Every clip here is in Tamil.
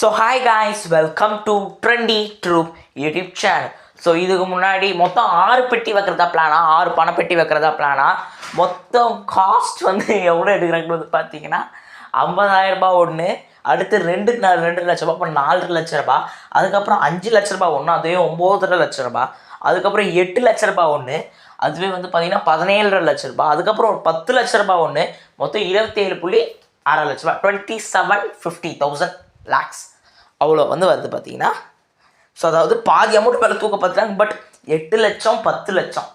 So hi guys, welcome to trendy troupe YouTube channel. So இதுக்கு முன்னாடி மொத்தம் 6 பெட்டி வைக்கிறதா பிளானா, 6 பணப்பெட்டி வைக்கிறதா பிளானா. மொத்தம் காஸ்ட் வந்து எவ்வளோ எடுக்கிறாங்கன்னு வந்து பார்த்தீங்கன்னா 50,000 ரூபாய் ஒன்று, அடுத்து 2 லட்ச ரூபா, அப்புறம் 4 லட்ச ரூபா, அதுக்கப்புறம் 5 லட்ச ரூபா ஒன்று, அதுவே 9.5 லட்ச ரூபா, அதுக்கப்புறம் 8 லட்ச ரூபா ஒன்று, அதுவே வந்து பார்த்தீங்கன்னா 17.5 லட்ச ரூபா, அதுக்கப்புறம் ஒரு 10 லட்ச ரூபா ஒன்று, மொத்தம் 27.6 லட்ச ரூபா, 2750,000 லேக்ஸ் அவ்வளோ வந்து வருது பார்த்தீங்கன்னா. ஸோ அதாவது பாதி அமௌண்ட் மேலே தூக்க பார்த்துட்டாங்க. பட் 8 லட்சம் 10 லட்சம்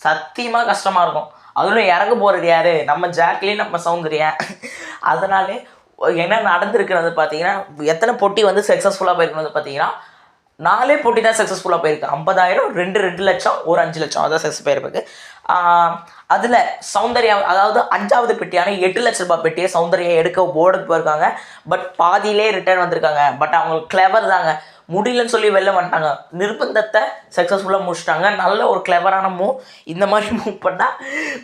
சத்தியமாக கஷ்டமாக இருக்கும். அதுவும் இறங்க போகிறது யார்? நம்ம ஜாக்லின், நம்ம சௌந்தர்யா. அதனாலே என்ன நடந்திருக்கிறது பார்த்தீங்கன்னா, எத்தனை போட்டி வந்து சக்ஸஸ்ஃபுல்லாக போயிருக்கிறது பார்த்தீங்கன்னா 4 போட்டி தான் சக்ஸஸ்ஃபுல்லாக போயிருக்கு. 50,000, 2 லட்சம், ஒரு 5 லட்சம், அதான் சக்ஸஸ் போயிருக்கு. அதில் சௌந்தர்யா, அதாவது 5வது பெட்டியான 8 லட்ச ரூபாய் பெட்டியை சௌந்தர்யா எடுக்க போர்டுக்கு போயிருக்காங்க. பட் பாதியிலே ரிட்டர்ன் வந்திருக்காங்க. பட் அவங்க கிளவர் தாங்க, முடியலன்னு சொல்லி வெளில வந்துட்டாங்க. நிர்பந்தத்தை சக்ஸஸ்ஃபுல்லாக முடிச்சிட்டாங்க. நல்ல ஒரு கிளவரான மூவ். இந்த மாதிரி மூவ் பண்ணால்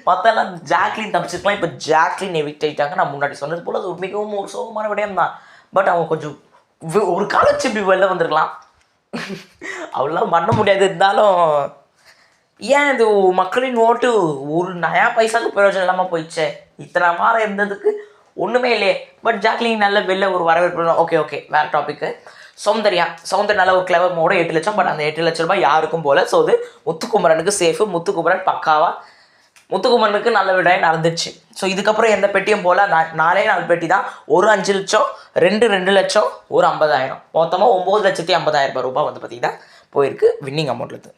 மற்றெல்லாம் ஜாக்லின் தப்பிச்சிருக்கலாம். இப்போ ஜாக்லின் எவிக்ட் ஆகிட்டாங்க. நான் முன்னாடி சொன்னது போல் அது மிகவும் ஒரு சோகமான விடயம் தான். பட் அவங்க கொஞ்சம் ஒரு காலச்சு இப்படி வெளில வந்திருக்கலாம். அவ்வளோலாம் பண்ண முடியாது. இருந்தாலும் ஏன் இது மக்களின் ஓட்டு ஒரு நயா பைசாவுக்கு பிரயோஜனம் இல்லாமல் போயிடுச்சே. இத்தனை வாரம் இருந்ததுக்கு ஒன்றுமே இல்லையே. பட் ஜாக்லின் நல்ல வெளில ஒரு வரவேற்பு. ஓகே வேறு டாப்பிக்கு. சௌந்தர்யா நல்ல ஒரு கிளவர் மோட 8 லட்சம். பட் அந்த 8 லட்ச ரூபாய் யாருக்கும் போல. ஸோ அது முத்துக்குமரனுக்கு சேஃபு. முத்துக்குமரன் பக்காவா, முத்துக்குமரனுக்கு நல்ல விடாய் நடந்துச்சு. ஸோ இதுக்கப்புறம் எந்த பெட்டியும் போல் 4 பெட்டி தான். ஒரு 5 லட்சம், 2 லட்சம், ஒரு 50,000, மொத்தமாக 9,50,000 ரூபாய் வந்து பார்த்திங்கன்னா போயிருக்கு வின்னிங் அமௌண்ட்லேருந்து.